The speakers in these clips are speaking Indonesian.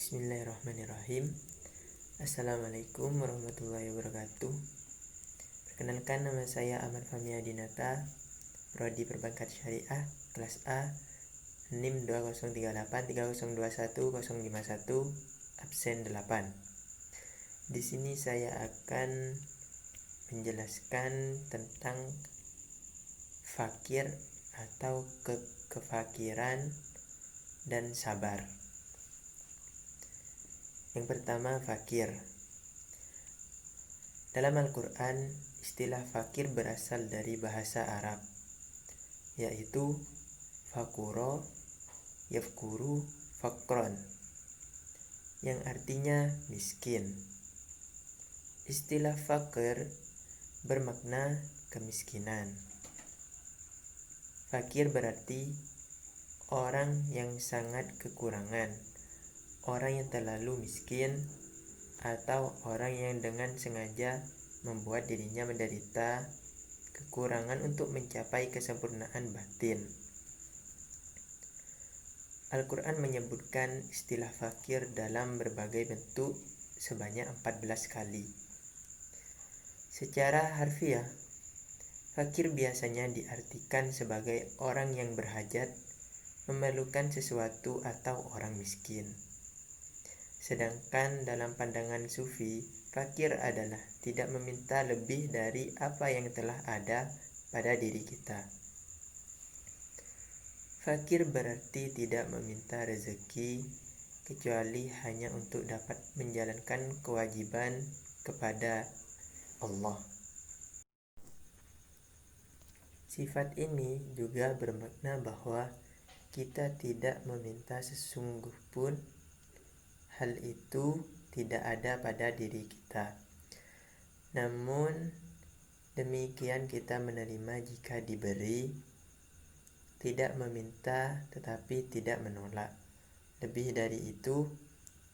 Bismillahirrahmanirrahim. Assalamualaikum warahmatullahi wabarakatuh. Perkenalkan, nama saya Ahmad Fahmi Adinata, Prodi Perbankan Syariah, kelas A, NIM 203830210051, absen 8. Di sini saya akan menjelaskan tentang fakir atau kefakiran dan sabar. Yang pertama, fakir. Dalam Al-Quran, istilah fakir berasal dari bahasa Arab, yaitu fakuro, yafkuru, fakron, yang artinya miskin. Istilah fakir bermakna kemiskinan. Fakir berarti orang yang sangat kekurangan, orang yang terlalu miskin, atau orang yang dengan sengaja membuat dirinya menderita kekurangan untuk mencapai kesempurnaan batin. Al-Quran menyebutkan istilah fakir dalam berbagai bentuk sebanyak 14 kali. Secara harfiah, fakir biasanya diartikan sebagai orang yang berhajat, memerlukan sesuatu, atau orang miskin. Sedangkan dalam pandangan sufi, fakir adalah tidak meminta lebih dari apa yang telah ada pada diri kita. Fakir berarti tidak meminta rezeki kecuali hanya untuk dapat menjalankan kewajiban kepada Allah. Sifat ini juga bermakna bahwa kita tidak meminta sesungguh pun hal itu tidak ada pada diri kita. Namun demikian kita menerima jika diberi, tidak meminta tetapi tidak menolak. Lebih dari itu,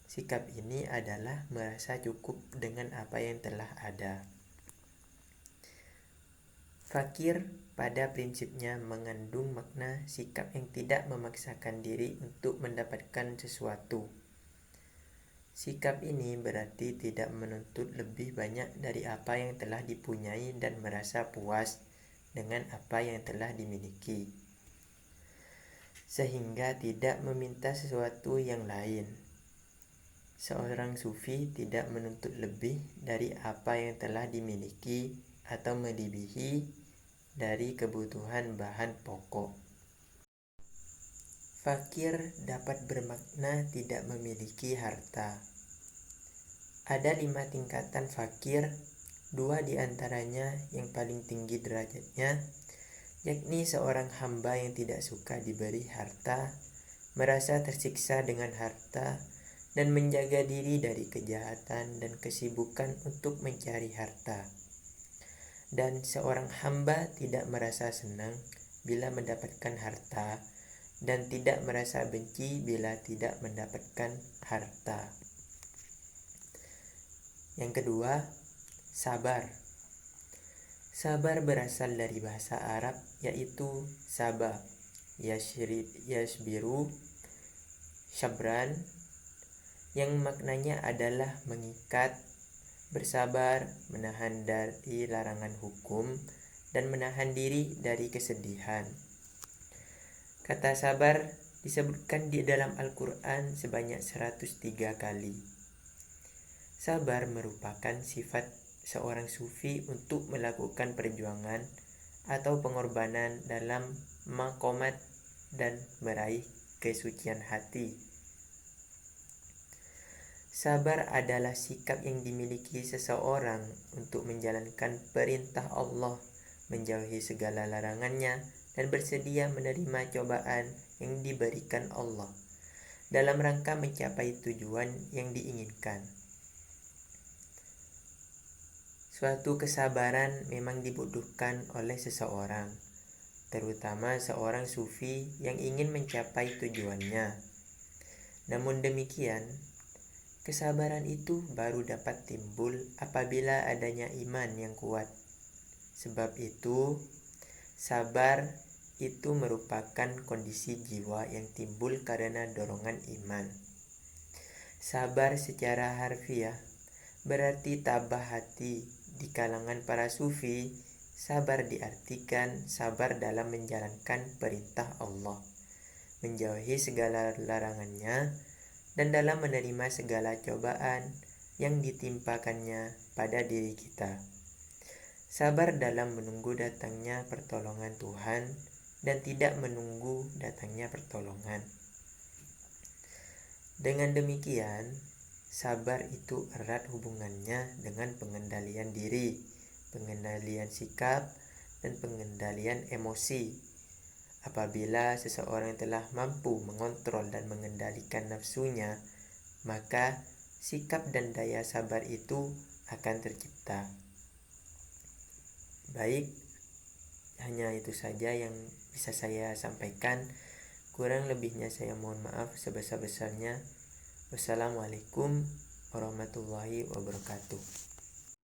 sikap ini adalah merasa cukup dengan apa yang telah ada. Fakir pada prinsipnya mengandung makna sikap yang tidak memaksakan diri untuk mendapatkan sesuatu. Sikap ini berarti tidak menuntut lebih banyak dari apa yang telah dipunyai dan merasa puas dengan apa yang telah dimiliki, sehingga tidak meminta sesuatu yang lain. Seorang sufi tidak menuntut lebih dari apa yang telah dimiliki atau melebihi dari kebutuhan bahan pokok. Fakir dapat bermakna tidak memiliki harta. Ada 5 tingkatan fakir, 2 diantaranya yang paling tinggi derajatnya, yakni seorang hamba yang tidak suka diberi harta, merasa tersiksa dengan harta, dan menjaga diri dari kejahatan dan kesibukan untuk mencari harta. Dan seorang hamba tidak merasa senang bila mendapatkan harta, dan tidak merasa benci bila tidak mendapatkan harta. Yang kedua, sabar. Sabar berasal dari bahasa Arab, yaitu saba, yasbiru, syabran, yang maknanya adalah mengikat, bersabar, menahan dari larangan hukum, dan menahan diri dari kesedihan. Kata sabar disebutkan di dalam Al-Quran sebanyak 103 kali. Sabar merupakan sifat seorang sufi untuk melakukan perjuangan atau pengorbanan dalam maqamat dan meraih kesucian hati. Sabar adalah sikap yang dimiliki seseorang untuk menjalankan perintah Allah, menjauhi segala larangannya, dan bersedia menerima cobaan yang diberikan Allah dalam rangka mencapai tujuan yang diinginkan. Suatu kesabaran memang dibutuhkan oleh seseorang, terutama seorang sufi yang ingin mencapai tujuannya. Namun demikian, kesabaran itu baru dapat timbul apabila adanya iman yang kuat. Sebab itu, sabar itu merupakan kondisi jiwa yang timbul karena dorongan iman. Sabar secara harfiah berarti tabah hati. Di kalangan para sufi, sabar diartikan sabar dalam menjalankan perintah Allah, menjauhi segala larangannya, dan dalam menerima segala cobaan yang ditimpakannya pada diri kita. Sabar dalam menunggu datangnya pertolongan Tuhan dan tidak menunggu datangnya pertolongan. Dengan demikian, sabar itu erat hubungannya dengan pengendalian diri, pengendalian sikap, dan pengendalian emosi. Apabila seseorang telah mampu mengontrol dan mengendalikan nafsunya, maka sikap dan daya sabar itu akan tercipta. Baik, hanya itu saja yang bisa saya sampaikan. Kurang lebihnya saya mohon maaf sebesar-besarnya. Wassalamualaikum warahmatullahi wabarakatuh.